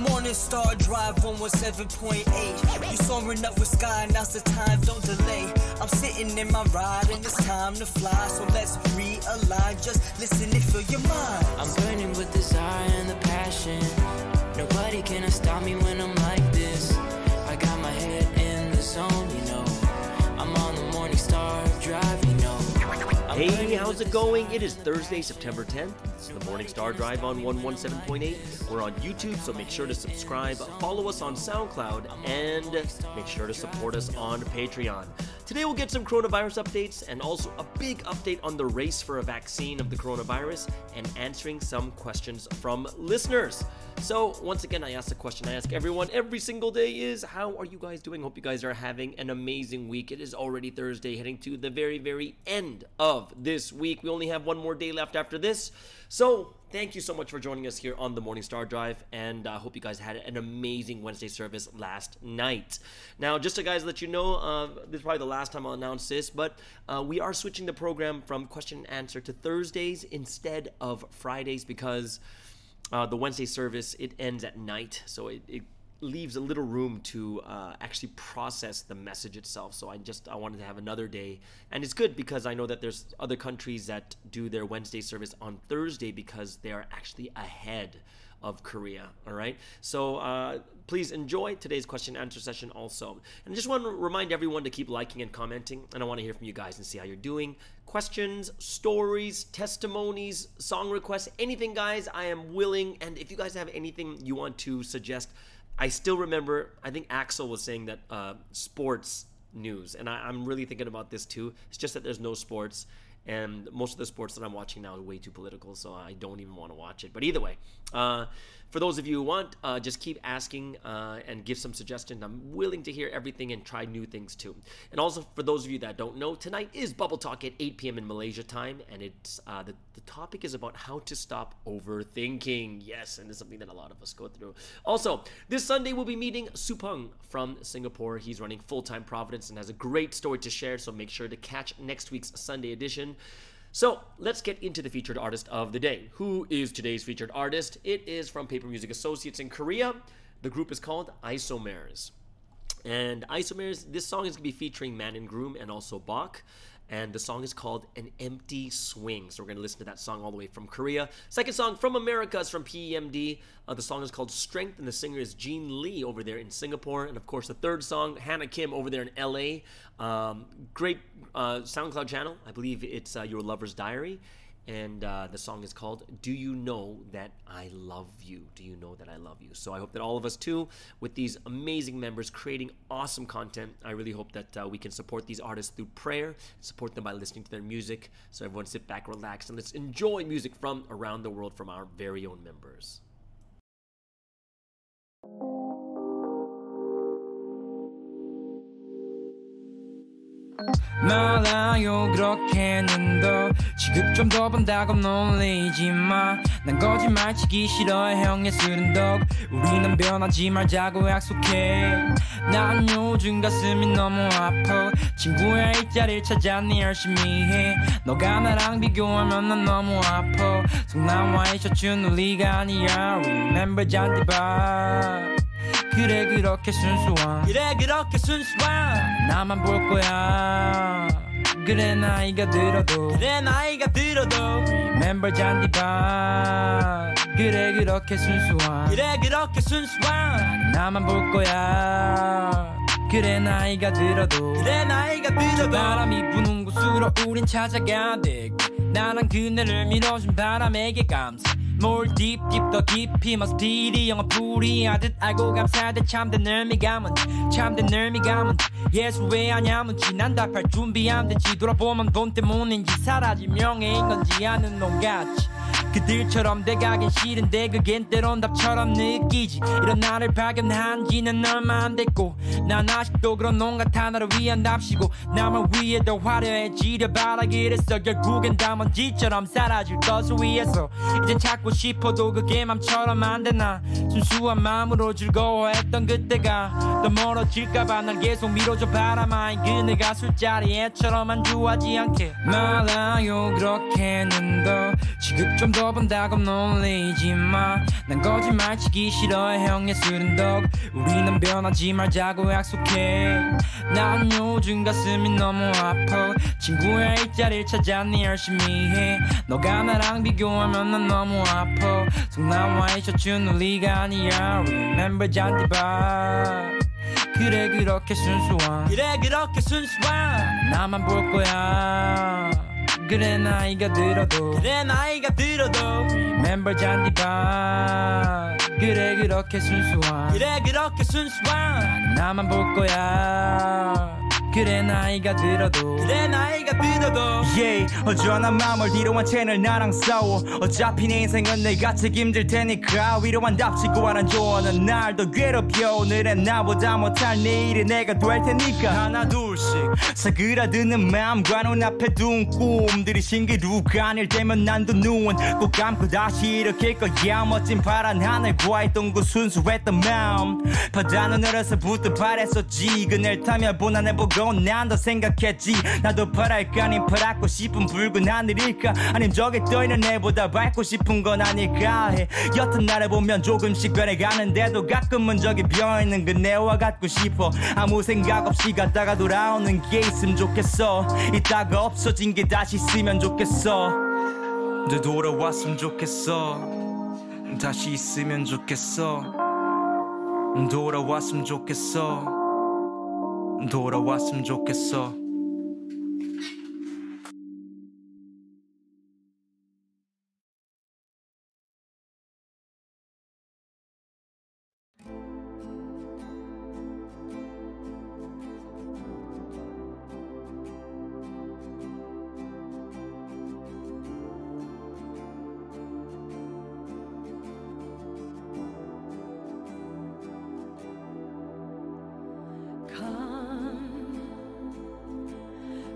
Morning Star Drive 117.8. You soaring up with sky, now's the time, don't delay. I'm sitting in my ride and it's time to fly. So let's realign, just listen and fill your mind. I'm burning with desire and the passion. Nobody can stop me when I'm like this. I got my head in the zone, you know. I'm on the Morning Star Drive, you know. Hey, how's it going? It is Thursday, September 10th. It's the Morning Star Drive on 117.8. We're on YouTube, so make sure to subscribe, follow us on SoundCloud, and make sure to support us on Patreon. Today we'll get some coronavirus updates and also a big update on the race for a vaccine of the coronavirus and answering some questions from listeners. So once again, I ask the question I ask everyone every single day is, how are you guys doing? Hope you guys are having an amazing week. It is already Thursday, heading to the very, very end of this week. We only have one more day left after this. So thank you so much for joining us here on the Morning Star Drive, and I hope you guys had an amazing Wednesday service last night. Now, just to guys let you know, this is probably the last time I'll announce this, but we are switching the program from question and answer to Thursdays instead of Fridays because the Wednesday service, it ends at night, so it leaves a little room to actually process the message itself. So I wanted to have another day, and it's good because I know that there's other countries that do their Wednesday service on Thursday because they are actually ahead of Korea. All right, so please enjoy today's question and answer session also. And I just want to remind everyone to keep liking and commenting, and I want to hear from you guys and see how you're doing. Questions, stories, testimonies, song requests, anything, guys, I am willing. And if you guys have anything you want to suggest, I still remember, I think Axel was saying that sports news, and I'm really thinking about this too. It's just that there's no sports, and most of the sports that I'm watching now are way too political, so I don't even want to watch it. But either way, for those of you who want, just keep asking and give some suggestions. I'm willing to hear everything and try new things too. And also, for those of you that don't know, tonight is Bubble Talk at 8 p.m. in Malaysia time, and it's the topic is about how to stop overthinking. Yes, and it's something that a lot of us go through. Also, this Sunday we'll be meeting Supung from Singapore. He's running Full-Time Providence and has a great story to share, so make sure to catch next week's Sunday edition. So let's get into the featured artist of the day. Who is today's featured artist? It is from Paper Music Associates in Korea. The group is called Isomers. And Isomers, this song is going to be featuring Man and Groom and also Bach. And the song is called An Empty Swing. So we're going to listen to that song all the way from Korea. Second song from America is from PEMD. The song is called Strength, and the singer is Jean Lee over there in Singapore. And of course, the third song, Hannah Kim over there in LA. Great SoundCloud channel. I believe it's Your Lover's Diary. And the song is called Do You Know That I Love You? Do You Know That I Love You? So I hope that all of us too, with these amazing members creating awesome content, I really hope that we can support these artists through prayer, support them by listening to their music. So everyone sit back, relax, and let's enjoy music from around the world from our very own members. 말아요 그렇게는 더 지금 좀 더 본다고 놀리지 마. 난 거짓말치기 싫어해 형 예술은 덕 우리는 변하지 말자고 약속해. 난 요즘 가슴이 너무 아파. 친구야 일자리를 찾아 네 열심히 해. 너가 나랑 비교하면 난 너무 아파. 속나와의 셔츠는 우리가 아니야. Remember 잔디밭 그래 그렇게 순수한 그래 그렇게 순수한 나만 볼 거야. 그래 나이가 들어도 그래 나이가 들어도 Remember 잔디밭 그래 그렇게 순수한 그래 그렇게 순수한 나만 볼 거야. 그래 나이가 들어도 그래 나이가 들어도 바람이 부는 곳으로 우린 찾아가 되고 나랑 그네를 밀어준 바람에게 감사. More deep deep 더 깊이 must be 영어 풀이하듯 알고 감사하듯 참된 의미가 뭔지 참된 의미가 뭔지 예수 왜 하냐문지 난 답할 준비하면 되지 돌아보면 돈 때문인지 사라질 명예인 건지 아는 놈 같지 그들처럼 돼가긴 싫은데 그겐 때론 답처럼 느끼지 이런 나를 발견한 지는 얼마 안 됐고 난 아직도 그런 놈 같아 나를 위한 답시고 나만 위해 더 화려해지려 바라길 했어 결국엔 다 먼지처럼 사라질 것을 위해서 이젠 찾고 싶어도 그게 맘처럼 안 되나 순수한 마음으로 즐거워했던 그때가 또 멀어질까봐 날 계속 밀어줘 바람아 그네가 술자리에처럼 안주하지 않게 말아요 그렇게는 더 지금 좀 더 본다고 놀리지마 난 거짓말치기 싫어해 형의 술은 덕 우리는 변하지 말자고 약속해 난 요즘 가슴이 너무 아파 친구의 일자리를 찾았니 열심히 해 너가 나랑 비교하면 난 너무 아파 속나와의 셔츠는 리가 아니야 Remember 잔디바 그래 그렇게 순수한 그래 그렇게 순수한 나만 볼 거야 그래 나이가 들어도 그래 나이가 들어도 Remember 잔디바 그래 그렇게 순수한 그래 그렇게 순수한 나만 볼 거야 그래 나이가 들어도 그래 나이가 들어도 yeah, 어전한 마음을 뒤로한 채널 나랑 싸워 어차피 내 인생은 내가 책임질 테니까 위로한 답지고 하는 조언은 날 더 괴롭혀 오늘은 나보다 못할 내일이 내가 될 테니까 하나 둘씩 사그라드는 마음과 눈앞에 둔 꿈들이 신기루가 아닐 때면 난도 눈 꼭 감고 다시 일으킬 거야 멋진 파란 하늘과 둥근 순수했던 마음 바다 눈으로서부터 바랬었지 그늘 타며 보나 내보고 난 더 생각했지 나도 파랄까 아님 파랗고 싶은 붉은 하늘일까 아님 저기 떠있는 내보다 밝고 싶은 건 아닐까 해 여튼 나를 보면 조금씩 변해가는데도 가끔은 저기 비어있는 그네와 같고 싶어 아무 생각 없이 갔다가 돌아오는 게 있으면 좋겠어 이따가 없어진 게 다시 있으면 좋겠어 너 돌아왔으면 좋겠어 다시 있으면 좋겠어 돌아왔으면 좋겠어 돌아왔으면 좋겠어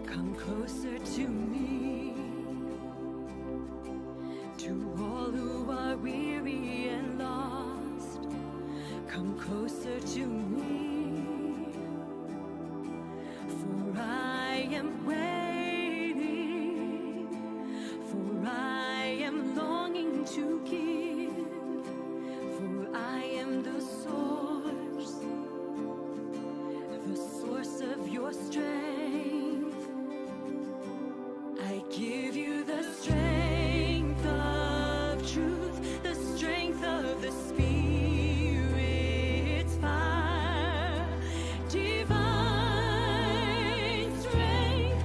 Come closer to me, to all who are weary and lost. Come closer to me, for I am waiting, for I am longing to give, for I am the source of your strength. I give you the strength of truth, the strength of the Spirit's fire, divine strength,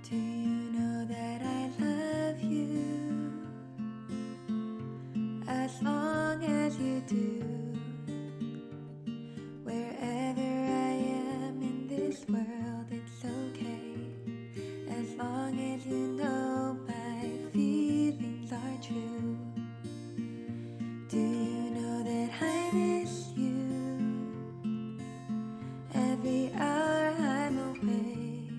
Do you know that I love you? As long as you do. Wherever I am in this world, it's okay. As long as you know my feelings are true. Do you know that I miss you? Every hour I'm away,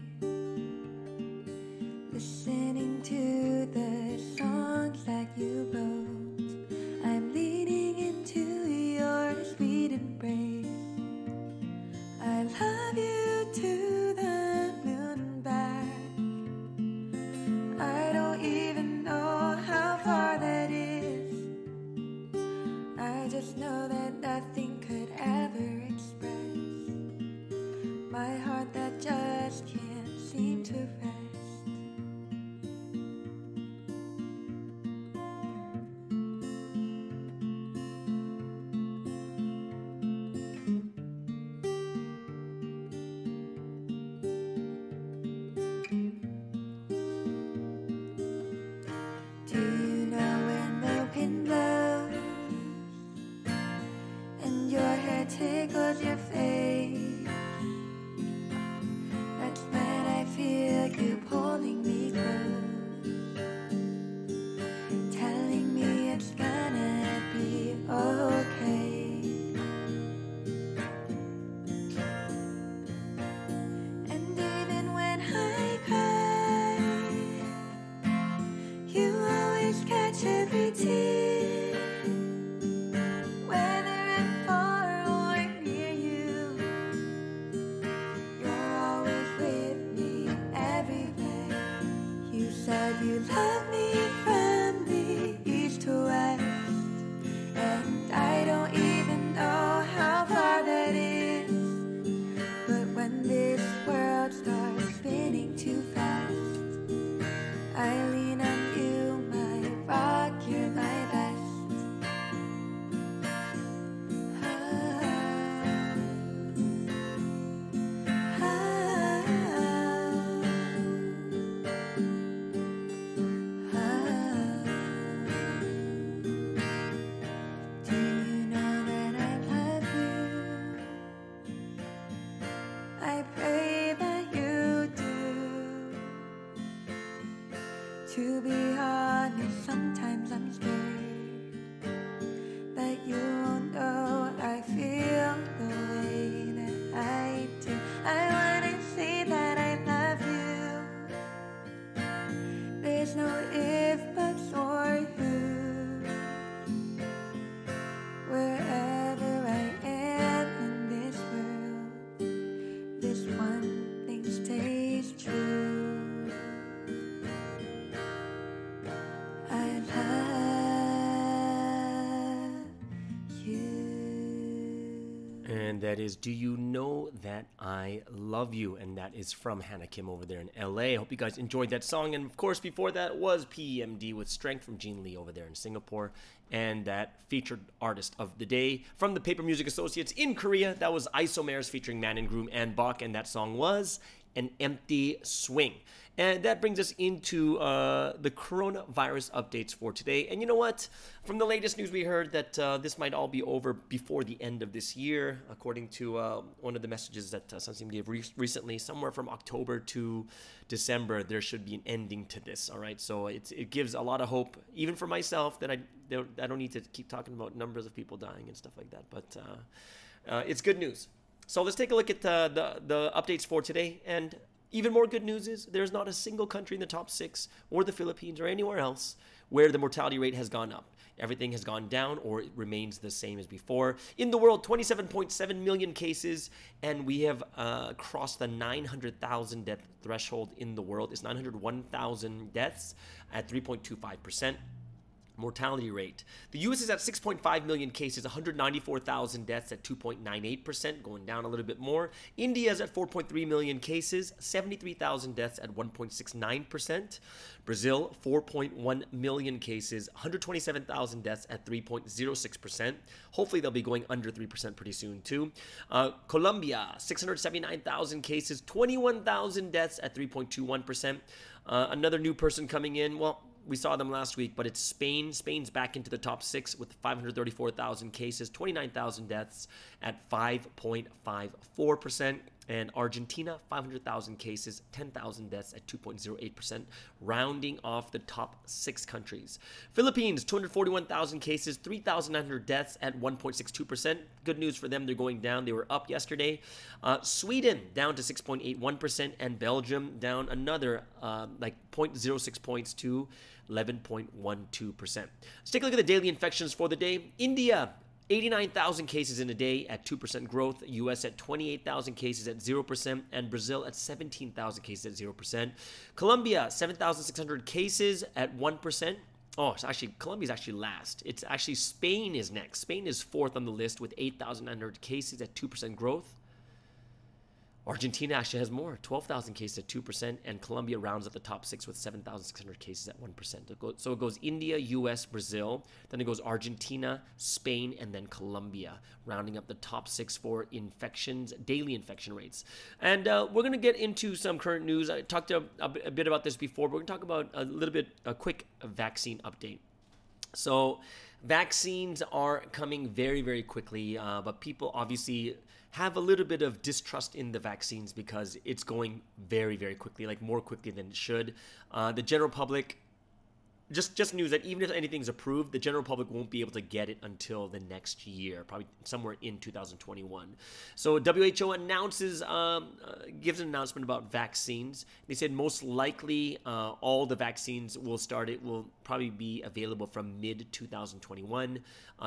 listening to the songs that you wrote. I'm leaning into your sweet embrace. I love you to the moon and back. I don't even know how far that is. I just know that nothing could ever express my heart that just can't seem to rest. Do you know when the wind blows and your hair tickles your face? That's when I feel you pulling me close, telling me it's gonna be okay. And even when I cry, you always catch every tear. Whether I'm far or near you, you're always with me everywhere. You said you love me from the east to west, and I don't even know how far that is. But when this world starts spinning too fast, I lean on you, my rock, you're my best. Do you know that I love you? I pray that you do. To be honest, sometimes I'm scared that you won't know I feel the way that I do. I wanna say that I love you. There's no if, buts, or who. Wherever I am in this world, this one thing stays true. I love you. And that is Do You Know That I Love You? And that is from Hannah Kim over there in LA. I hope you guys enjoyed that song. And of course, before that was PEMD with Strength from Jean Lee over there in Singapore. And that featured artist of the day from the Paper Music Associates in Korea. That was Isomers featuring Man and Groom and Bach. And that song was An Empty Swing. And that brings us into the coronavirus updates for today. And you know what? From the latest news, we heard that this might all be over before the end of this year, according to one of the messages that Sunseem gave recently. Somewhere from October to December, there should be an ending to this. All right, so it gives a lot of hope, even for myself, that I don't need to keep talking about numbers of people dying and stuff like that. But it's good news. So let's take a look at the updates for today. And even more good news is there's not a single country in the top 6 or the Philippines or anywhere else where the mortality rate has gone up. Everything has gone down or it remains the same as before. In the world, 27.7 million cases, and we have crossed the 900,000 death threshold in the world. It's 901,000 deaths at 3.25%. Mortality rate. The U.S. is at 6.5 million cases, 194,000 deaths at 2.98%, going down a little bit more. India is at 4.3 million cases, 73,000 deaths at 1.69%. Brazil, 4.1 million cases, 127,000 deaths at 3.06%. Hopefully they'll be going under 3% pretty soon too. Colombia, 679,000 cases, 21,000 deaths at 3.21%. Another new person coming in, well, we saw them last week, but it's Spain. Spain's back into the top 6 with 534,000 cases, 29,000 deaths at 5.54%. And Argentina, 500,000 cases, 10,000 deaths at 2.08%, rounding off the top 6 countries. Philippines, 241,000 cases, 3,900 deaths at 1.62%. Good news for them, they're going down. They were up yesterday. Sweden, down to 6.81%, and Belgium down another like 0.06 points to 11.12%. Let's take a look at the daily infections for the day. India, 89,000 cases in a day at 2% growth, US at 28,000 cases at 0%, and Brazil at 17,000 cases at 0%. Colombia, 7,600 cases at 1%. Oh, it's actually, Colombia's actually last. It's actually Spain is next. Spain is 4th on the list with 8,900 cases at 2% growth. Argentina actually has more, 12,000 cases at 2%, and Colombia rounds up the top 6 with 7,600 cases at 1%. So it goes India, US, Brazil, then it goes Argentina, Spain, and then Colombia, rounding up the top 6 for infections, daily infection rates. And we're going to get into some current news. I talked a bit about this before, but we're going to talk about a quick vaccine update. So vaccines are coming very, very quickly, but people obviously have a little bit of distrust in the vaccines because it's going very, very quickly, like more quickly than it should. The general public, just news that even if anything's approved, the general public won't be able to get it until the next year, probably somewhere in 2021. So WHO gives an announcement about vaccines. They said most likely all the vaccines will probably be available from mid-2021.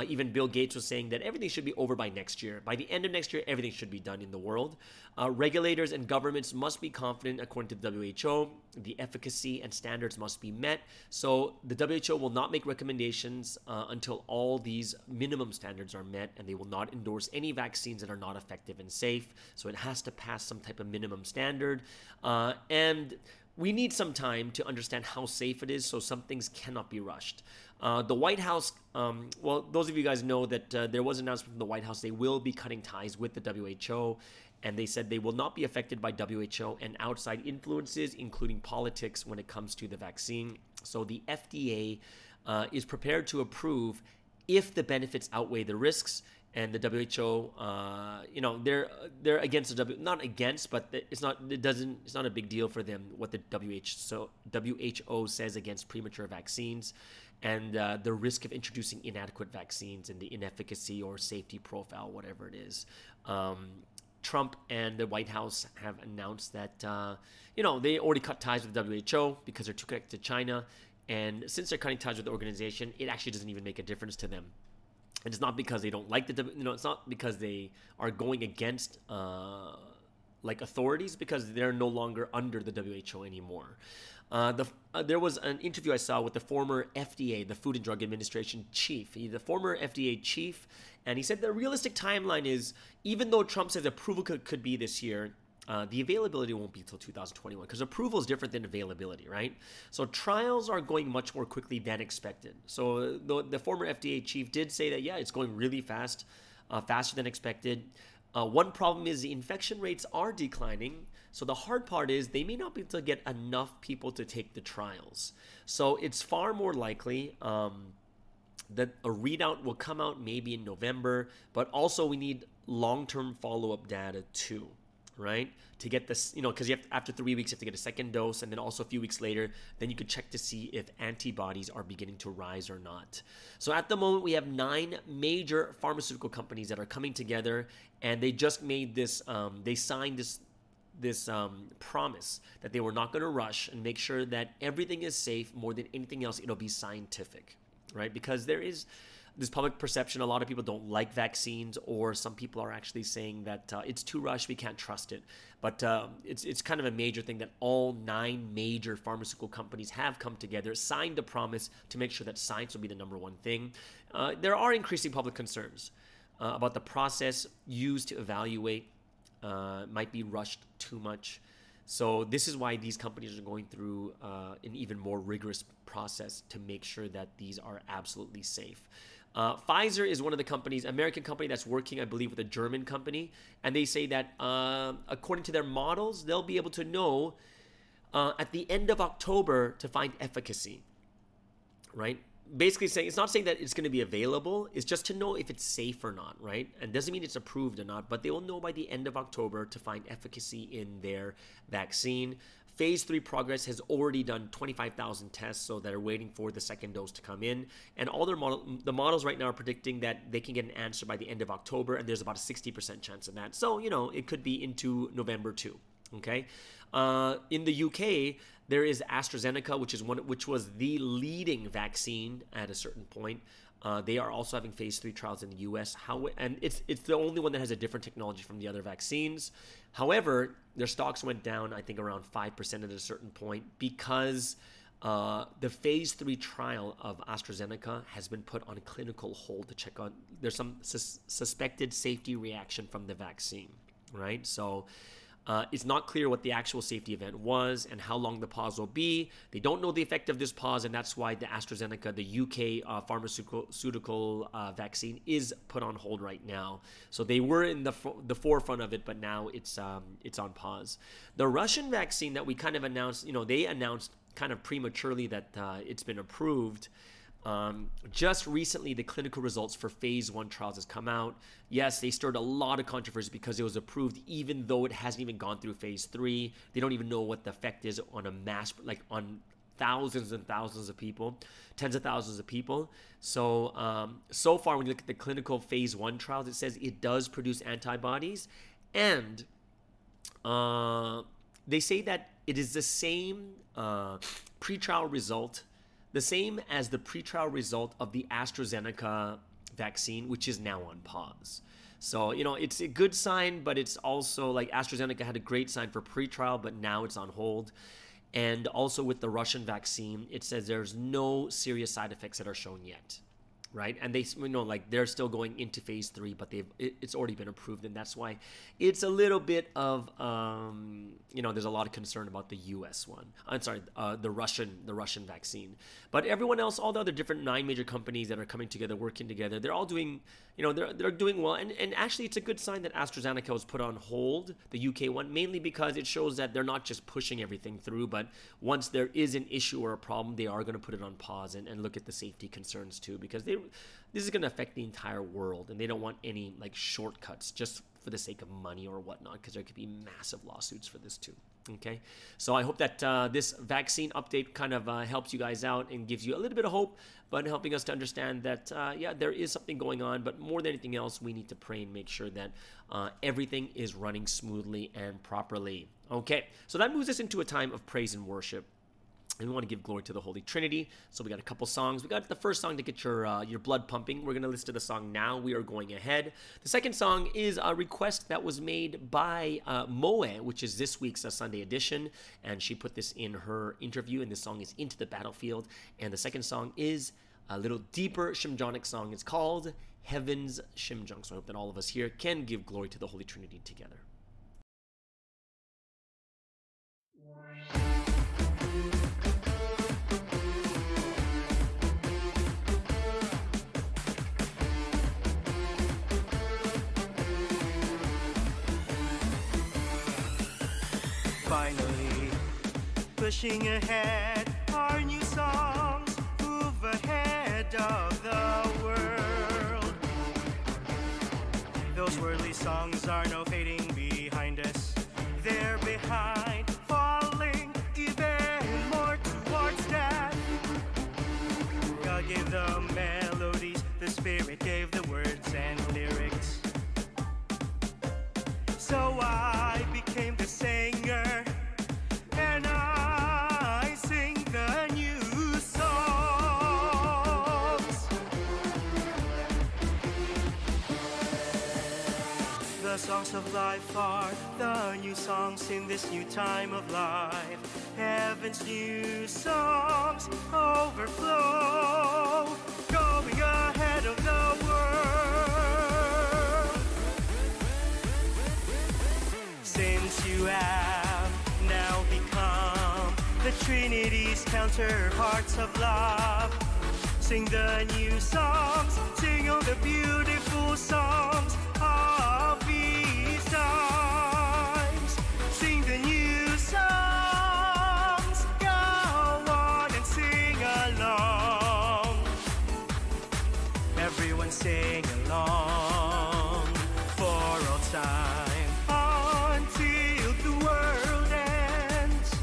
Even Bill Gates was saying that everything should be over by next year. By the end of next year, everything should be done in the world. Regulators and governments must be confident, according to the WHO. The efficacy and standards must be met. So the WHO will not make recommendations until all these minimum standards are met, and they will not endorse any vaccines that are not effective and safe. So it has to pass some type of minimum standard. And we need some time to understand how safe it is, so some things cannot be rushed. The White House, well, those of you guys know that there was an announcement from the White House. They will be cutting ties with the WHO, and they said they will not be affected by WHO and outside influences, including politics, when it comes to the vaccine. So the FDA is prepared to approve if the benefits outweigh the risks. And the WHO, they're against not against, but it's not a big deal for them what the WHO says against premature vaccines and the risk of introducing inadequate vaccines and the inefficacy or safety profile, whatever it is. Trump and the White House have announced that they already cut ties with the WHO because they're too connected to China, and since they're cutting ties with the organization, it actually doesn't even make a difference to them. And it's not because they don't like it's not because they are going against authorities, because they're no longer under the WHO anymore. There was an interview I saw with the former FDA, the Food and Drug Administration chief. He's the former FDA chief, and he said the realistic timeline is, even though Trump says approval could be this year, the availability won't be until 2021, because approval is different than availability, right? So trials are going much more quickly than expected. So the former FDA chief did say that, yeah, it's going really fast, faster than expected. One problem is the infection rates are declining. So the hard part is they may not be able to get enough people to take the trials. So it's far more likely that a readout will come out maybe in November, but also we need long-term follow-up data too, right? To get this, because after 3 weeks, you have to get a second dose, and then also a few weeks later, then you could check to see if antibodies are beginning to rise or not. So at the moment, we have 9 major pharmaceutical companies that are coming together, and they just made this, they signed this promise that they were not going to rush and make sure that everything is safe. More than anything else, it'll be scientific, right? Because there is this public perception, a lot of people don't like vaccines, or some people are actually saying that it's too rushed, we can't trust it. But it's kind of a major thing that all 9 major pharmaceutical companies have come together, signed a promise to make sure that science will be the number one thing. There are increasing public concerns about the process used to evaluate. Might be rushed too much. So this is why these companies are going through an even more rigorous process to make sure that these are absolutely safe. Pfizer is one of the companies, American company that's working, I believe, with a German company. And they say that according to their models, they'll be able to know at the end of October to find efficacy, right? Basically saying, it's not saying that it's going to be available, it's just to know if it's safe or not, right? And doesn't mean it's approved or not, but they will know by the end of October to find efficacy in their vaccine. Phase 3 progress has already done 25,000 tests, so they're waiting for the second dose to come in. And all their the models right now are predicting that they can get an answer by the end of October, and there's about a 60% chance of that. So, it could be into November too. Okay. In the UK, there is AstraZeneca, which was the leading vaccine at a certain point. They are also having phase 3 trials in the US. And it's the only one that has a different technology from the other vaccines. However, their stocks went down, I think, around 5% at a certain point because the phase 3 trial of AstraZeneca has been put on a clinical hold to check on. There's some suspected safety reaction from the vaccine, right? So it's not clear what the actual safety event was and how long the pause will be. They don't know the effect of this pause, and that's why the AstraZeneca, the UK pharmaceutical vaccine, is put on hold right now. So they were in the forefront of it, but now it's on pause. The Russian vaccine that we kind of announced, they announced kind of prematurely that it's been approved. Just recently, the clinical results for phase 1 trials has come out. Yes, they stirred a lot of controversy because it was approved even though it hasn't even gone through phase 3. They don't even know what the effect is on a mass, like on thousands and thousands of people, tens of thousands of people. So, so far, when you look at the clinical phase 1 trials, it says it does produce antibodies. And they say that it is the same pretrial result, the same as the pretrial result of the AstraZeneca vaccine, which is now on pause. So, it's a good sign, but it's also like AstraZeneca had a great sign for pretrial, but now it's on hold. And also with the Russian vaccine, it says there's no serious side effects that are shown yet, right? And they, they're still going into phase 3, but it's already been approved, and that's why it's a little bit of, there's a lot of concern about the U.S. one. I'm sorry, the Russian vaccine. But everyone else, all the other different 9 major companies that are coming together, working together, they're all doing, they're doing well. And actually, it's a good sign that AstraZeneca was put on hold, the UK one, mainly because it shows that they're not just pushing everything through, but once there is an issue or a problem, they are going to put it on pause and look at the safety concerns too, because this is going to affect the entire world, and they don't want any shortcuts just for the sake of money or whatnot, because there could be massive lawsuits for this too. Okay, so I hope that this vaccine update kind of helps you guys out and gives you a little bit of hope, but helping us to understand that, there is something going on, but more than anything else, we need to pray and make sure that everything is running smoothly and properly. Okay, so that moves us into a time of praise and worship. And we want to give glory to the Holy Trinity. So we got a couple songs. We got the first song to get your blood pumping. We're going to listen to the song now. We are going ahead. The second song is a request that was made by Moe, which is this week's Sunday edition. And she put this in her interview. And this song is Into the Battlefield. And the second song is a little deeper Shimjonic song. It's called Heaven's Shimjong. So I hope that all of us here can give glory to the Holy Trinity together. Finally, pushing ahead, our new songs move ahead of the world. Those worldly songs are now fading behind us. They're behind, falling even more towards death. God gave the melodies, the Spirit gave the words and lyrics. So I became the singer, and I sing the new songs. The songs of life are the new songs in this new time of life. Heaven's new songs overflow, going ahead of the world. Since you have now become the Trinity's counterparts of love, sing the new songs, sing all the beautiful songs of these times. Sing the new songs, go on and sing along. Everyone sing along for all time, until the world ends.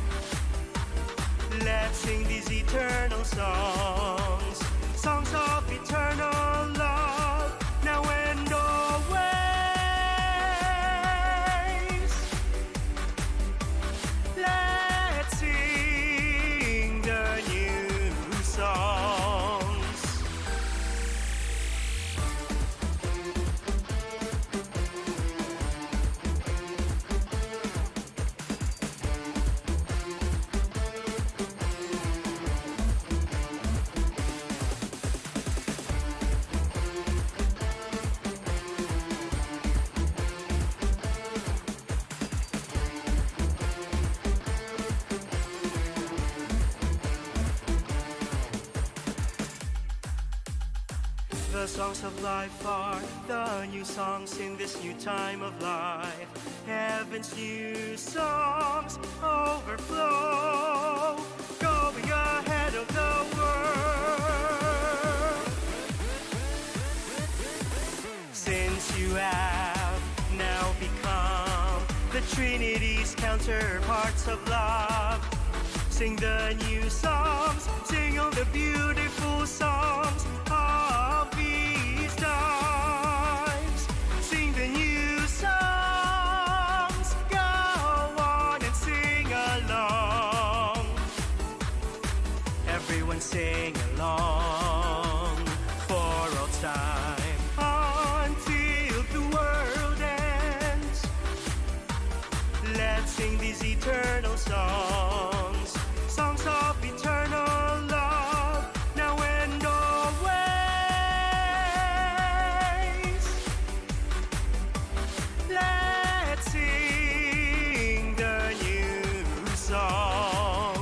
Let's sing these eternal songs, songs of eternal love, now and always. Let's sing the new songs. The songs of life are the new songs in this new time of life. Heaven's new songs overflow, going ahead of the world. Since you have now become the Trinity's counterparts of love, sing the new songs, sing all the beautiful songs of these times. Sing the new songs, go on and sing along. Everyone sing along for all time, until the world ends. Let's sing these eternal songs, songs of eternal love, now and always. Let's sing the new songs.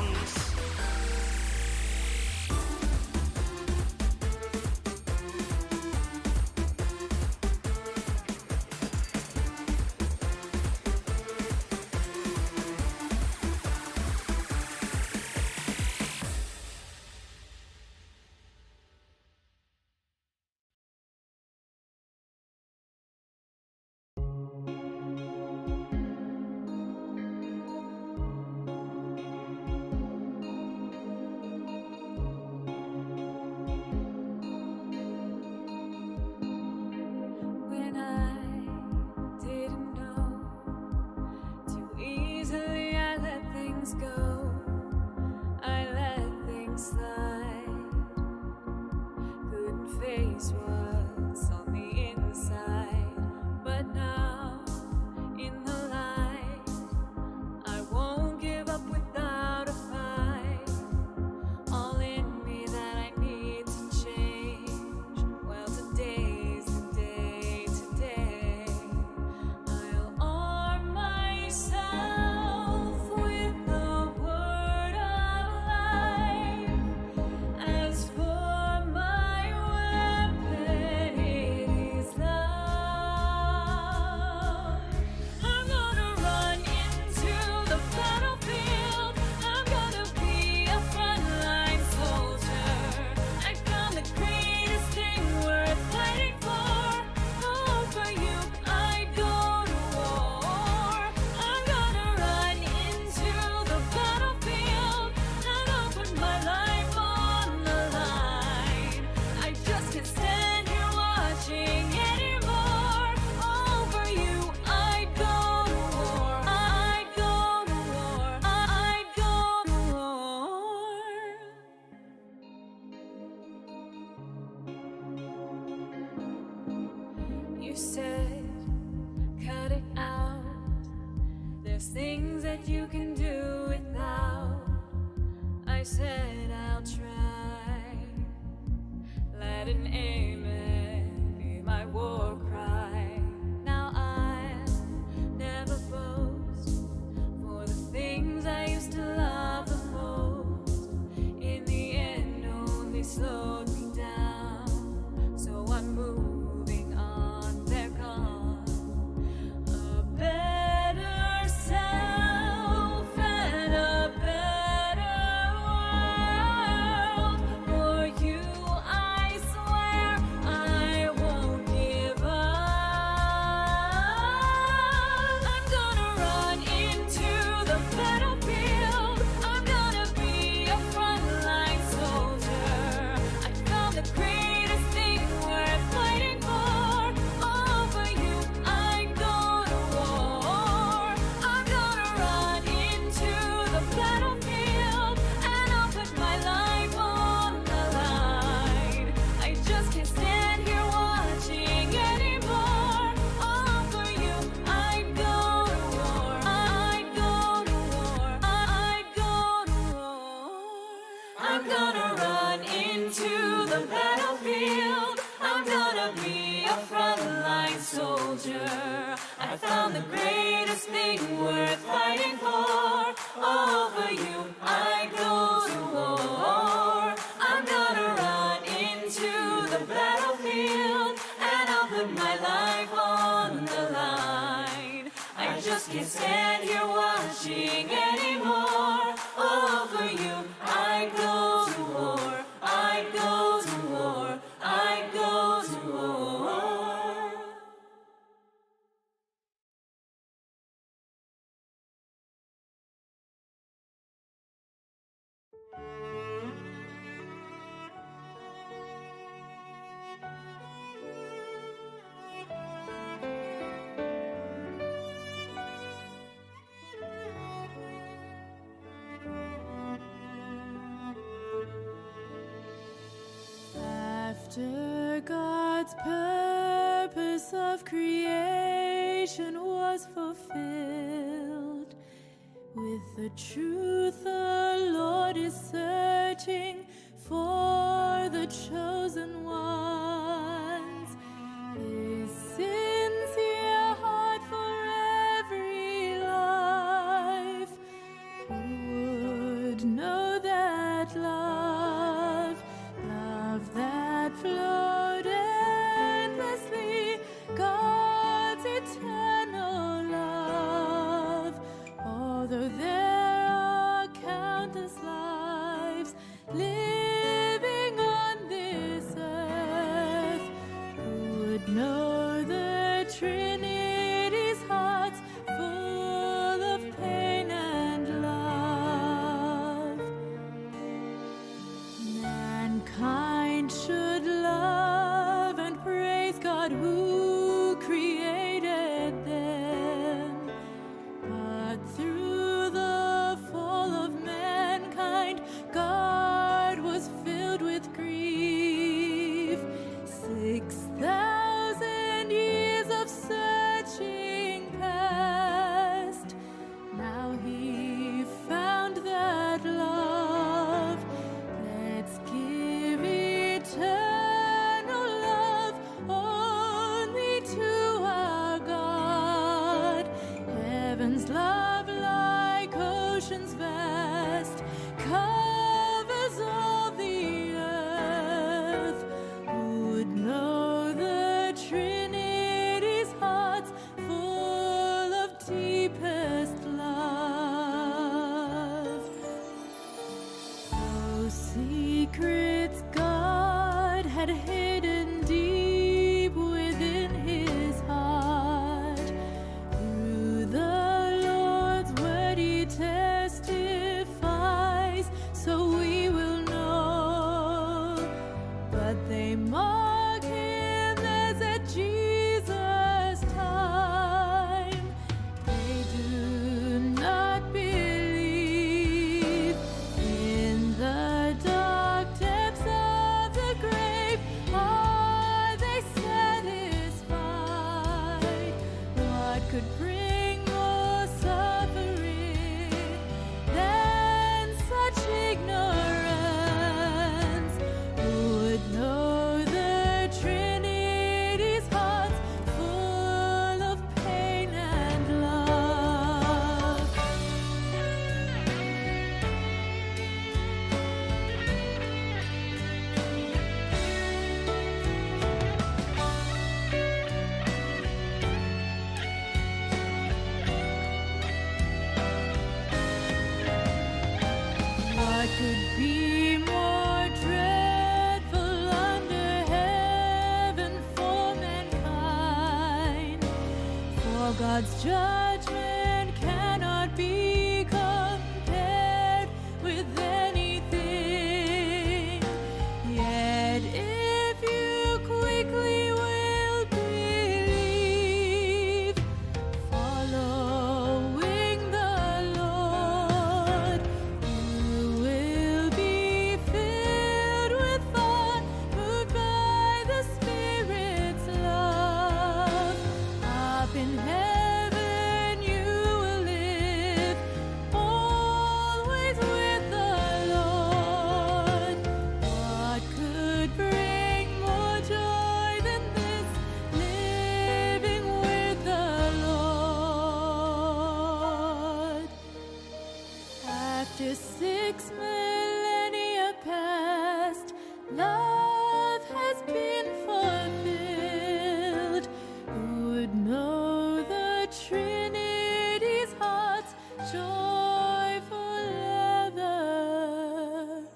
When I didn't know, too easily I let things go. I let things slide, couldn't face what's on the inside. But now, in the light, I won't give up without a fight. All in me that I need to change. Well, today's the day. Today I'll arm myself with the word of life. As for my weapon, that you can do without. I said I'll try. Let an amen be my war cry. Now I'll never boast for the things I used to love the most. In the end, only slowed me down. So I'm moving on. There comes a better self and a better world. For you, I swear I won't give up. I'm gonna run into the battlefield. I'm gonna be a frontline soldier. I found the greatest thing worth fighting for. All for you, I go to war. I'm gonna run into the battlefield, and I'll put my life on the line. I just can't stand here watching anymore. All for you, I go to war. I go to war. I go to war. I'm gonna run into the battlefield. I'm gonna be a frontline soldier. I found the greatest thing worth fighting for. All for you, I go to war. I'm gonna run into the battlefield, and I'll put my life on the line. I just can't stand here watching anymore. All for you, I go to war. I go to war. I go to war. After God's purpose of creation was fulfilled, with the truth the Lord is searching for the chosen ones. His sincere heart for every life. Who would know that love, love that flowed endlessly, God's eternal love? Although there are countless lives living on this earth, who would know the Trinity's hearts full of pain and love? Mankind should love and praise God who created them. But through the fall of mankind, God was filled with grief. 6,000 years of searching past. Now he found that love. Let's give eternal love only to our God. Heaven's love, like oceans vast, covers all the earth. Who would know the Trinity's hearts full of deepest love? Those secrets God had hidden deep within his heart, through the Lord's word he testifies, so we will know. But they mock him as at Jesus' time. They do not believe. In the dark depths of the grave, God's judgment cannot be compared with anything. Yet if you quickly will believe, following the Lord, you will be filled with thought, moved by the Spirit's love. Up in heaven you will live, always with the Lord. What could bring more joy than this, living with the Lord? After 6 millennia past, love has been fulfilled. Who would know the Trinity's heart's joyful evermore?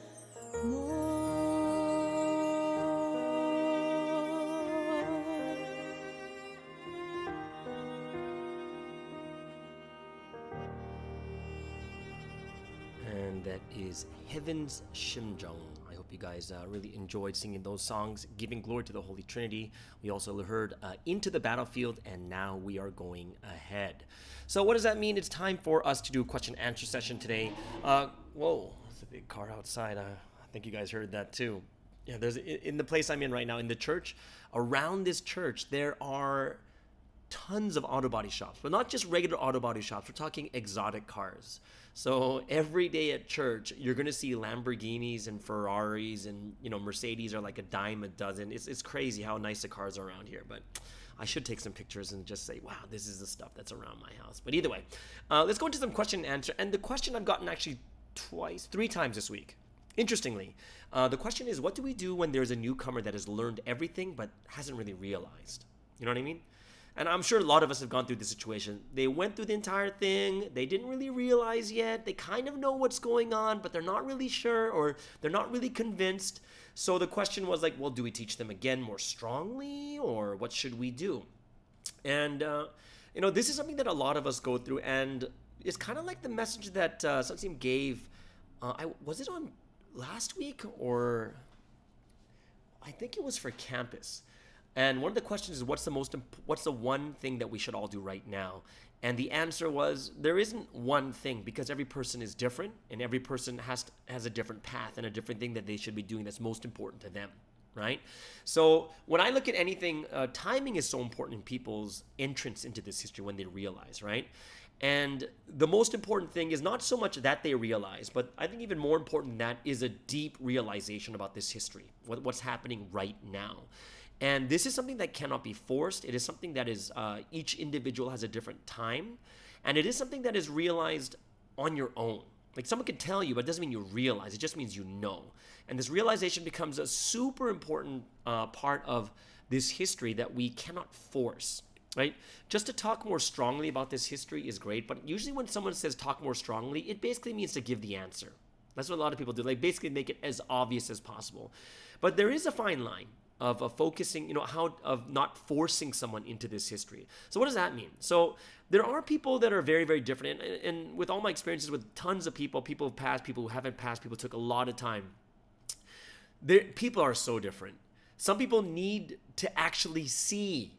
And that is Heaven's Shimjung. I hope you guys really enjoyed singing those songs, giving glory to the Holy Trinity. We also heard Into the Battlefield, and Now We Are Going Ahead. So what does that mean? It's time for us to do a question and answer session today. Whoa, there's a big car outside. I think you guys heard that too. Yeah, there's in the place I'm in right now, in the church, around this church, there are tons of auto body shops, but not just regular auto body shops. We're talking exotic cars. So every day at church, you're going to see Lamborghinis and Ferraris, and Mercedes are like a dime a dozen. It's crazy how nice the cars are around here. But I should take some pictures and just say, wow, this is the stuff that's around my house. But either way, let's go into some question and answer. And the question I've gotten actually 3 times this week. Interestingly, the question is, what do we do when there's a newcomer that has learned everything but hasn't really realized? You know what I mean? And I'm sure a lot of us have gone through this situation. They went through the entire thing. They didn't really realize yet. They kind of know what's going on, but they're not really sure, or they're not really convinced. So the question was like, well, do we teach them again more strongly, or what should we do? And, this is something that a lot of us go through. And it's kind of like the message that Sunseem gave. Was it on last week, or I think it was for campus. And one of the questions is, what's the one thing that we should all do right now? And the answer was, there isn't one thing, because every person is different, and every person has a different path and a different thing that they should be doing that's most important to them, right? So when I look at anything, timing is so important in people's entrance into this history when they realize, right? And the most important thing is not so much that they realize, but I think even more important than that is a deep realization about this history, what's happening right now. And this is something that cannot be forced. It is something that is, each individual has a different time. And it is something that is realized on your own. Like, someone can tell you, but it doesn't mean you realize. It just means you know. And this realization becomes a super important part of this history that we cannot force, right? Just to talk more strongly about this history is great. But usually when someone says talk more strongly, it basically means to give the answer. That's what a lot of people do. Like, basically make it as obvious as possible. But there is a fine line of focusing, of not forcing someone into this history. So what does that mean? So there are people that are very, very different. And with all my experiences with tons of people who passed, people who haven't passed, people who took a lot of time, people are so different. Some people need to actually see,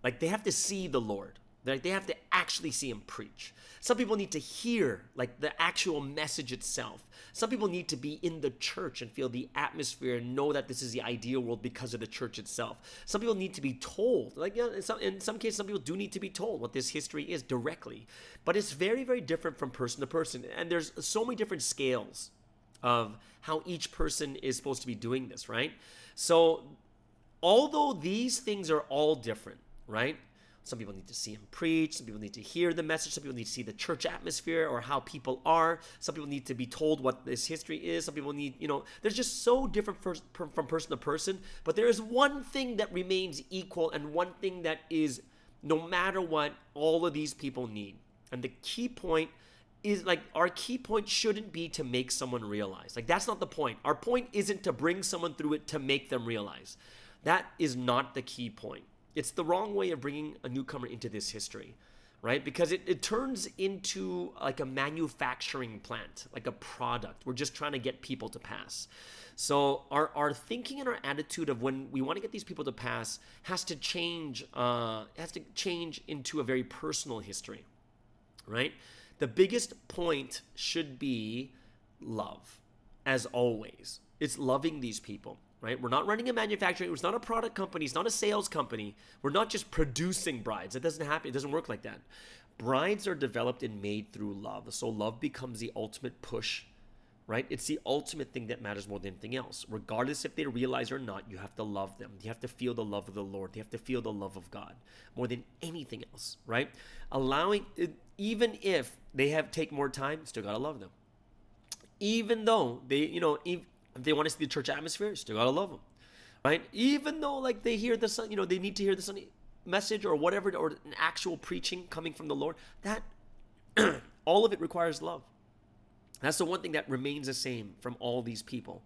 like they have to see the Lord. They have to actually see him preach. Some people need to hear, like, the actual message itself. Some people need to be in the church and feel the atmosphere and know that this is the ideal world because of the church itself. Some people need to be told, like, in some cases, some people do need to be told what this history is directly. But it's very, very different from person to person. And there's so many different scales of how each person is supposed to be doing this, right? So although these things are all different, right? Some people need to see him preach. Some people need to hear the message. Some people need to see the church atmosphere or how people are. Some people need to be told what this history is. Some people need, there's just so different from person to person. But there is one thing that remains equal, and one thing that is, no matter what, all of these people need. And the key point is, like, our key point shouldn't be to make someone realize. Like, that's not the point. Our point isn't to bring someone through it to make them realize. That is not the key point. It's the wrong way of bringing a newcomer into this history. right? Because it turns into like a manufacturing plant, like a product. We're just trying to get people to pass. So our thinking and our attitude of when we want to get these people to pass has to change into a very personal history, right? The biggest point should be love, as always. It's loving these people, right? We're not running a manufacturing. It's not a product company. It's not a sales company. We're not just producing brides. It doesn't happen. It doesn't work like that. Brides are developed and made through love. So love becomes the ultimate push, right? It's the ultimate thing that matters more than anything else. Regardless if they realize or not, you have to love them. You have to feel the love of the Lord. You have to feel the love of God more than anything else, right? Allowing, even if they take more time, still gotta love them. Even though they, if they want to see the church atmosphere, still gotta love them, right? Even though like they hear the Sunday, they need to hear the Sunday message or whatever, or an actual preaching coming from the Lord, that all of it requires love. That's the one thing that remains the same from all these people,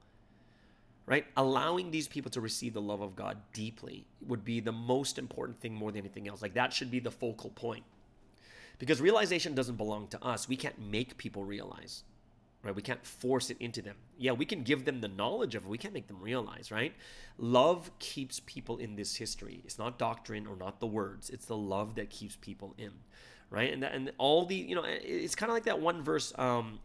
right? Allowing these people to receive the love of God deeply would be the most important thing more than anything else. Like that should be the focal point, because realization doesn't belong to us. We can't make people realize, right? We can't force it into them. Yeah, we can give them the knowledge of it. We can't make them realize, right? Love keeps people in this history. It's not doctrine or not the words. It's the love that keeps people in, right? And all the, it's kind of like that one verse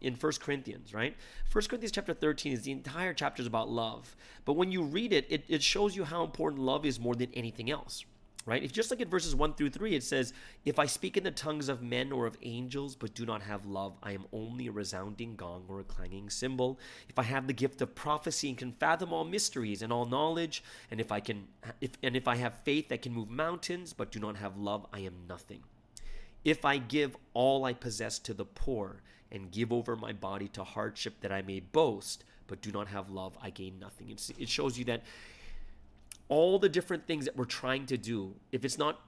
in 1 Corinthians, right? 1 Corinthians chapter 13 is the entire chapter is about love. But when you read it, it shows you how important love is more than anything else, right? If you just look at verses 1 through 3, it says, if I speak in the tongues of men or of angels, but do not have love, I am only a resounding gong or a clanging cymbal. If I have the gift of prophecy and can fathom all mysteries and all knowledge, and if I have faith that can move mountains, but do not have love, I am nothing. If I give all I possess to the poor and give over my body to hardship that I may boast, but do not have love, I gain nothing. It shows you that all the different things that we're trying to do, if it's not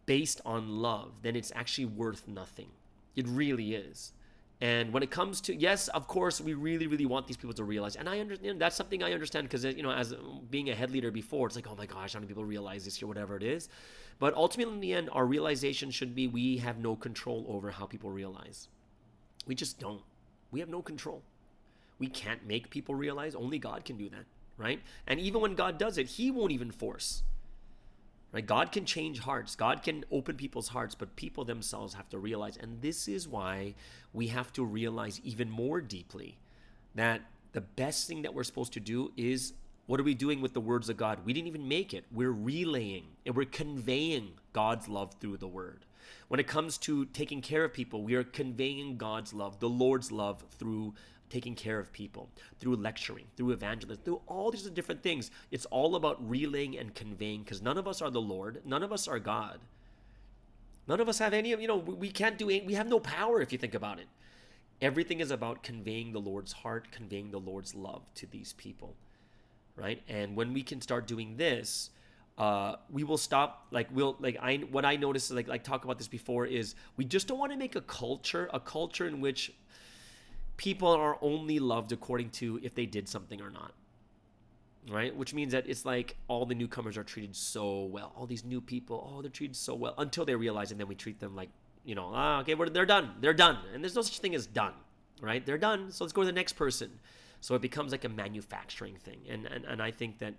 based on love, then it's actually worth nothing. It really is. And when it comes to, yes, of course, we really, really want these people to realize. And I understand, that's something I understand because, as being a head leader before, it's like, oh my gosh, how many people realize this or whatever it is. But ultimately, in the end, our realization should be we have no control over how people realize. We just don't. We have no control. We can't make people realize. Only God can do that. Right? And even when God does it, he won't even force. Right? God can change hearts. God can open people's hearts, but people themselves have to realize. And this is why we have to realize even more deeply that the best thing that we're supposed to do is, what are we doing with the words of God? We didn't even make it. We're relaying and we're conveying God's love through the word. When it comes to taking care of people, we are conveying God's love, the Lord's love, through taking care of people, through lecturing, through evangelism, through all these different things. It's all about relaying and conveying, because none of us are the Lord. None of us are God. None of us have any, we can't do we have no power if you think about it. Everything is about conveying the Lord's heart, conveying the Lord's love to these people, right? And when we can start doing this, we will stop, what I noticed, talk about this before, is we just don't want to make a culture in which people are only loved according to if they did something or not, right? Which means that it's like all the newcomers are treated so well. All these new people, they're treated so well until they realize, and then we treat them like, okay, they're done. They're done. And there's no such thing as done, right? They're done. So let's go to the next person. So it becomes like a manufacturing thing. And I think that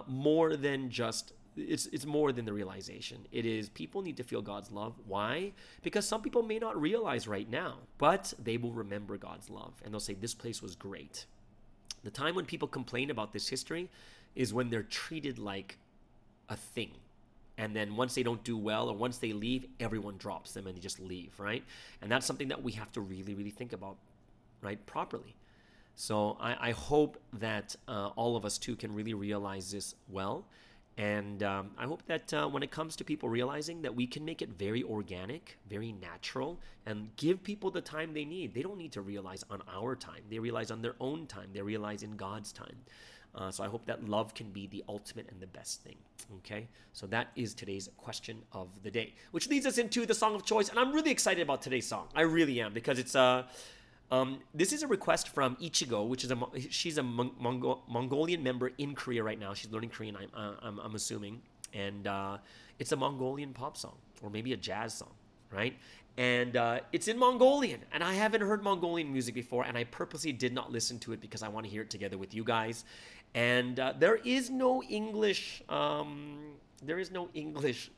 more than just, it's more than the realization. It is, people need to feel God's love. Why? Because some people may not realize right now, but they will remember God's love. And they'll say, this place was great. The time when people complain about this history is when they're treated like a thing. And then once they don't do well, or once they leave, everyone drops them and they just leave, right? And that's something that we have to really, really think about, right, properly. So I hope that all of us too can really realize this well. And I hope that when it comes to people realizing that we can make it very organic, very natural, and give people the time they need. They don't need to realize on our time. They realize on their own time. They realize in God's time. So I hope that love can be the ultimate and the best thing. Okay? So that is today's question of the day, which leads us into the song of choice. And I'm really excited about today's song. I really am, because it's this is a request from Ichigo, which is she's a Mongolian member in Korea right now. She's learning Korean, I'm assuming, and it's a Mongolian pop song, or maybe a jazz song, right? And it's in Mongolian, and I haven't heard Mongolian music before, and I purposely did not listen to it because I want to hear it together with you guys. And there is no English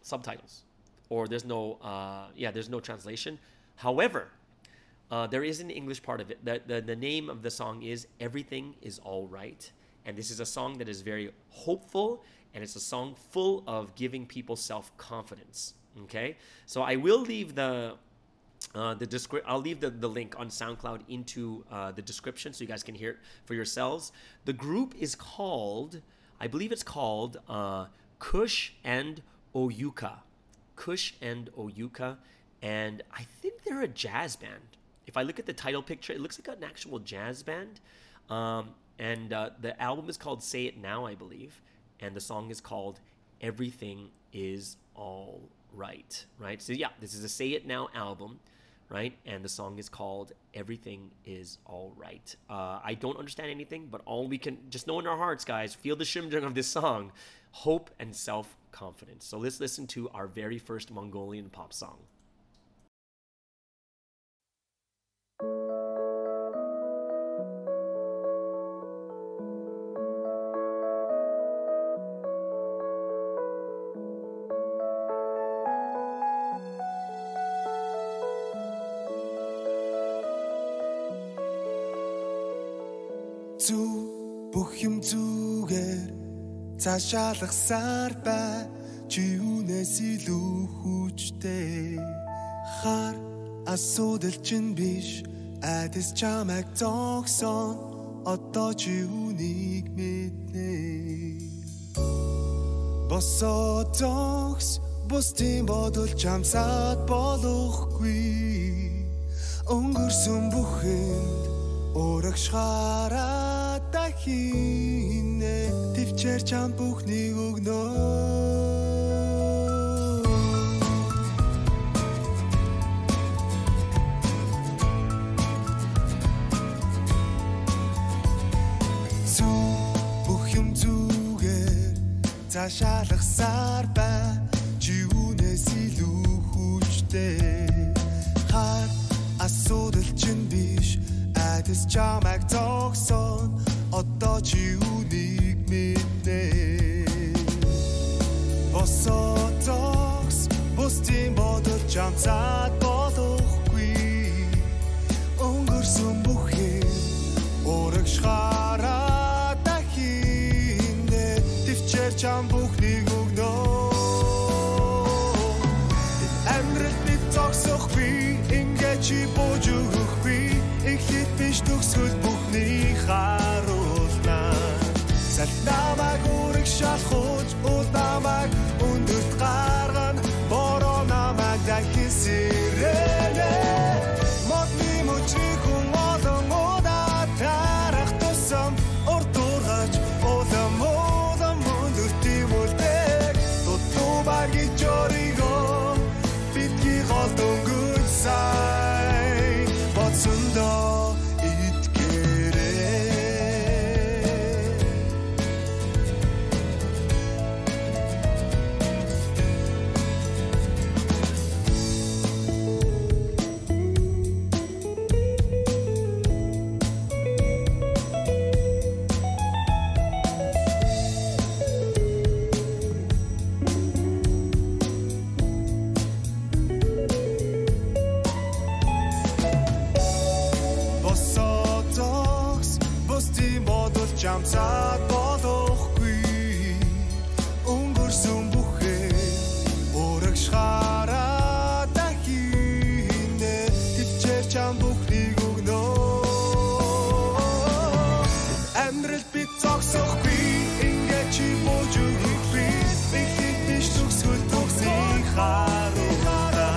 subtitles, or there's no translation. However, there is an English part of it. The name of the song is Everything Is All Right, and this is a song that is very hopeful, and it's a song full of giving people self-confidence. Okay, so I will leave I'll leave the link on SoundCloud into the description so you guys can hear it for yourselves. The group is called, I believe it's called Kush and Oyuka. Kush and Oyuka, and I think they're a jazz band. If I look at the title picture, it looks like an actual jazz band. And the album is called Say It Now, I believe, and the song is called Everything Is All Right, right? So yeah, this is a Say It Now album, right? And the song is called Everything Is All Right. I don't understand anything, but all we can just know in our hearts, guys, feel the shimjung of this song, hope and self-confidence. So let's listen to our very first Mongolian pop song. Бүх юм зүгээр цаашаалгасаар бай чи юунаас илүү хүчтэй хар асуудал чинь биш айдас чамайг зогсон одоо чи үнийг мэднэ босоотогс бусдын бодол чамсаад болохгүй өнгөрсөн бүхэнд урагшгараа дахинэ төвчээр чам бүхнийг өгнө бүх юм зүгээр цаашаалгасаар бай чи юунаас илүү хүчтэй хар асуудал чинь биш айдас чамайг зогсон одоо чи үнийг мэднэ босоотогс бусдын бодол чамсаад болохгүй өнгөрсөн бүхэн урагшгараа дахинэ төвчээр чам бүхнийг өгнө амьдрал бид зогсохгүй ингээ чи бууж өгөхгүй эхлээд биш төгсгөл бүхний харуулна салт намайг урагшаалхууч уул намайг өндөрт гаргана бороо намайг дахин сэрэнэ модны мөчрийг хүн олон удаа тарах тусам урдуургаж улам өндөрт юм үлдэг тутуу баги жориго бидний гол дөнгөж сай бодсондоо чамсаад болохгүй өнгөрсөн бүхэн урагшгараа дахинэ төвчээр чам бүхнийг өгнө амьдрал бид зогсохгүй ингээ чи бууж өгөхгүй эхлээд биш төгсгөл төгсөй харуулна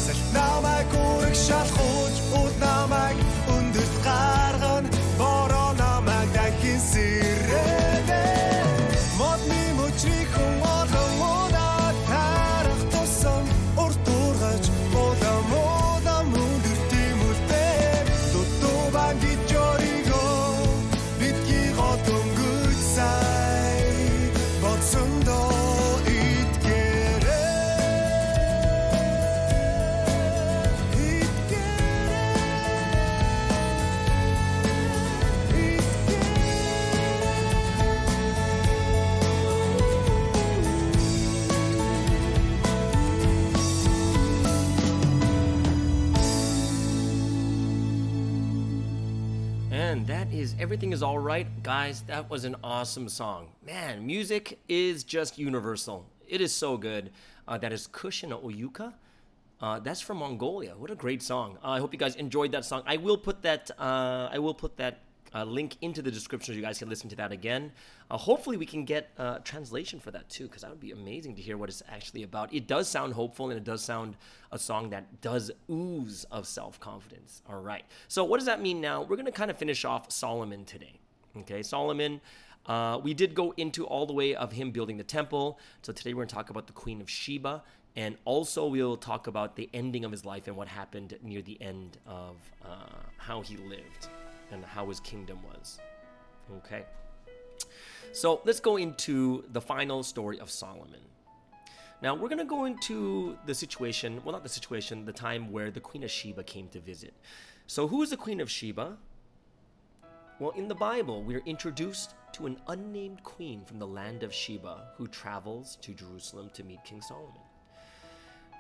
салт намайг урагшаалхууч уул намайг өндөрт гаргана бороо намайг дахин сэрэнэ that is Everything Is Alright. Guys, that was an awesome song. Man, music is just universal. It is so good. That is Kushina Oyuka. That's from Mongolia. What a great song. I hope you guys enjoyed that song. I will put that link into the description so you guys can listen to that again. Hopefully we can get a translation for that too, because that would be amazing to hear what it's actually about. It does sound hopeful, and it does sound a song that does ooze of self-confidence. All right. So what does that mean now? We're going to kind of finish off Solomon today. Okay, Solomon, we did go into all the way of him building the temple. So today we're going to talk about the Queen of Sheba, and also we'll talk about the ending of his life and what happened near the end of how he lived and how his kingdom was. Okay. So let's go into the final story of Solomon. Now we're going to go into the situation, well, not the situation, the time where the Queen of Sheba came to visit. So who is the Queen of Sheba? Well, in the Bible, we're introduced to an unnamed queen from the land of Sheba who travels to Jerusalem to meet King Solomon.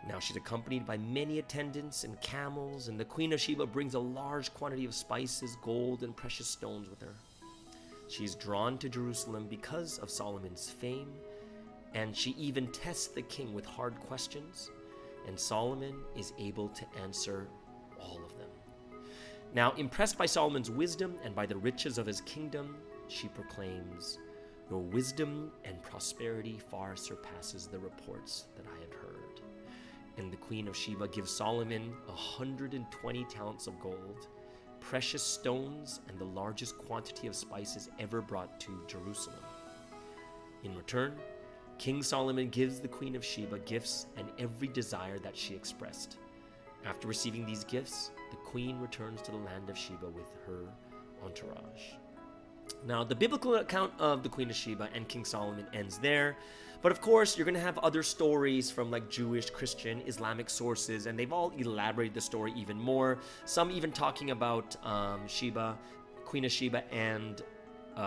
Now she's accompanied by many attendants and camels, and the Queen of Sheba brings a large quantity of spices, gold, and precious stones with her. She is drawn to Jerusalem because of Solomon's fame, and she even tests the king with hard questions, and Solomon is able to answer all of them. Now, impressed by Solomon's wisdom and by the riches of his kingdom, she proclaims, "Your wisdom and prosperity far surpasses the reports that I have heard." And the Queen of Sheba gives Solomon 120 talents of gold, precious stones, and the largest quantity of spices ever brought to Jerusalem. In return, King Solomon gives the Queen of Sheba gifts and every desire that she expressed. After receiving these gifts, the queen returns to the land of Sheba with her entourage. Now, the biblical account of the Queen of Sheba and King Solomon ends there. But of course, you're going to have other stories from like Jewish, Christian, Islamic sources, and they've all elaborated the story even more. Some even talking about Sheba, Queen of Sheba, and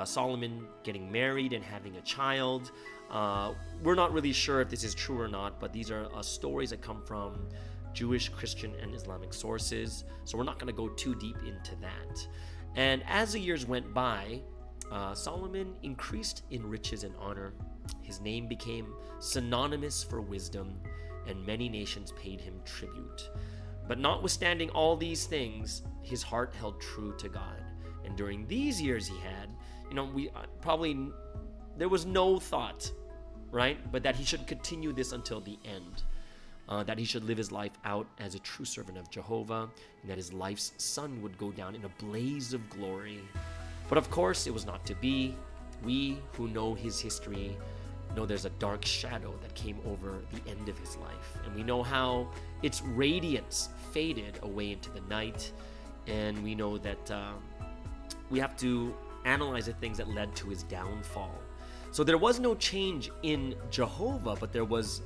Solomon getting married and having a child. We're not really sure if this is true or not, but these are stories that come from Jewish, Christian, and Islamic sources. So we're not going to go too deep into that. And as the years went by, Solomon increased in riches and honor. His name became synonymous for wisdom, and many nations paid him tribute. But notwithstanding all these things, his heart held true to God. And during these years he had, there was no thought, right? But that he should continue this until the end. That he should live his life out as a true servant of Jehovah, and that his life's sun would go down in a blaze of glory. But of course, it was not to be. We who know his history know there's a dark shadow that came over the end of his life. And we know how its radiance faded away into the night. And we know that we have to analyze the things that led to his downfall. So there was no change in Jehovah, but there was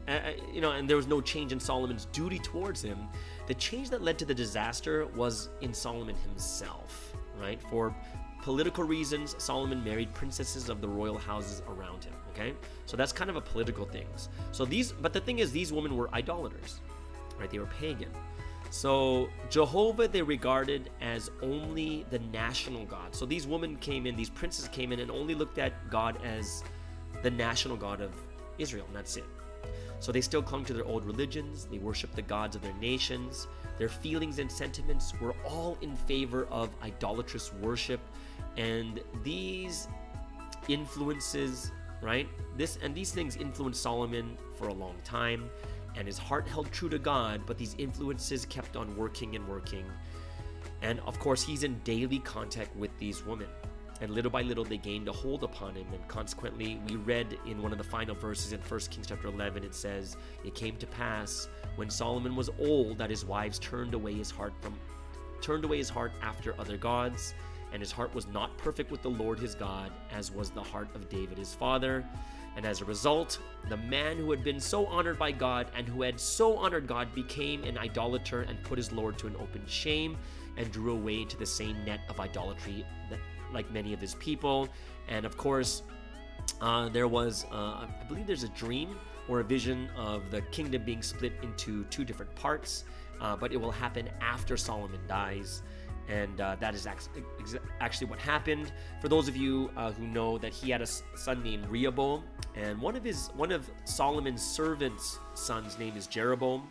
and there was no change in Solomon's duty towards him. The change that led to the disaster was in Solomon himself, right? For political reasons, Solomon married princesses of the royal houses around him, okay? So that's kind of a political thing. But the thing is, these women were idolaters, right? They were pagan. So Jehovah they regarded as only the national God. So these women came in, these princes came in and only looked at God as the national God of Israel, and that's it. So they still clung to their old religions. They worshiped the gods of their nations. Their feelings and sentiments were all in favor of idolatrous worship. And these influences, right? These things influenced Solomon for a long time. And his heart held true to God, but these influences kept on working and working. And of course, he's in daily contact with these women. And little by little, they gained a hold upon him. And consequently, we read in one of the final verses in 1 Kings chapter 11, it says, "It came to pass when Solomon was old that his wives turned away his heart after other gods, and his heart was not perfect with the Lord his God, as was the heart of David his father. And as a result, the man who had been so honored by God and who had so honored God became an idolater and put his Lord to an open shame and drew away into the same net of idolatry like many of his people." And of course, there was, I believe there's a dream or a vision of the kingdom being split into two different parts, but it will happen after Solomon dies. And that is actually what happened. For those of you who know that he had a son named Rehoboam, and one of Solomon's servants' sons' name is Jeroboam.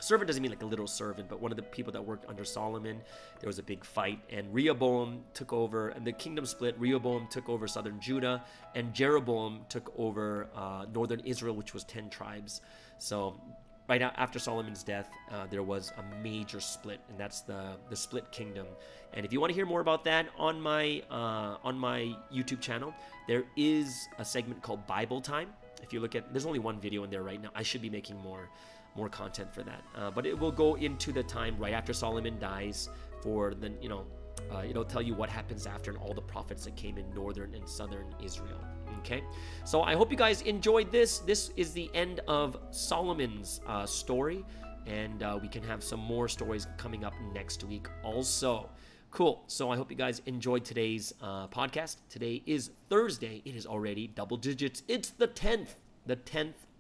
Servant doesn't mean like a little servant, but one of the people that worked under Solomon. There was a big fight, and Rehoboam took over, and the kingdom split. Rehoboam took over southern Judah, and Jeroboam took over northern Israel, which was 10 tribes. So right after Solomon's death, there was a major split, and that's the split kingdom. And if you want to hear more about that, on my YouTube channel, there is a segment called Bible Time. If you look at, there's only one video in there right now. I should be making more content for that, but it will go into the time right after Solomon dies. For the it'll tell you what happens after and all the prophets that came in northern and southern Israel. Okay, so I hope you guys enjoyed this. This is the end of Solomon's story, and we can have some more stories coming up next week also. Cool. So I hope you guys enjoyed today's podcast. Today is Thursday. It is already double digits. It's the 10th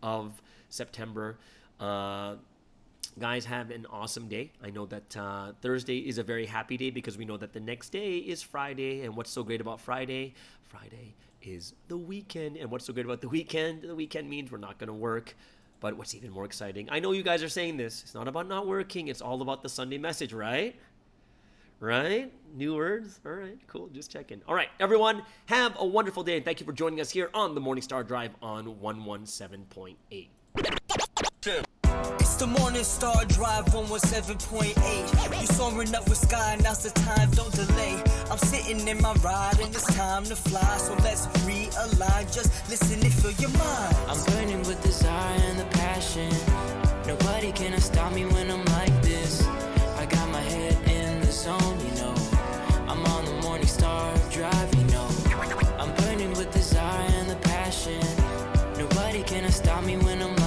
of September. Guys, have an awesome day. I know that Thursday is a very happy day because we know that the next day is Friday. And what's so great about Friday? Friday is the weekend. And what's so great about the weekend? The weekend means we're not going to work. But what's even more exciting, I know you guys are saying this, it's not about not working. It's all about the Sunday message, right? Right? New words? All right, cool. Just checking. All right, everyone, have a wonderful day. And thank you for joining us here on the Morning Star Drive on 117.8. It's the Morning Star Drive 117.8. You soaring up with sky, now's the time, don't delay. I'm sitting in my ride and it's time to fly. So let's realign, just listen and fill your mind. I'm burning with desire and the passion. Nobody can stop me when I'm like this. I got my head in the zone, I'm on the Morning Star Drive, I'm burning with desire and the passion. Nobody can stop me when I'm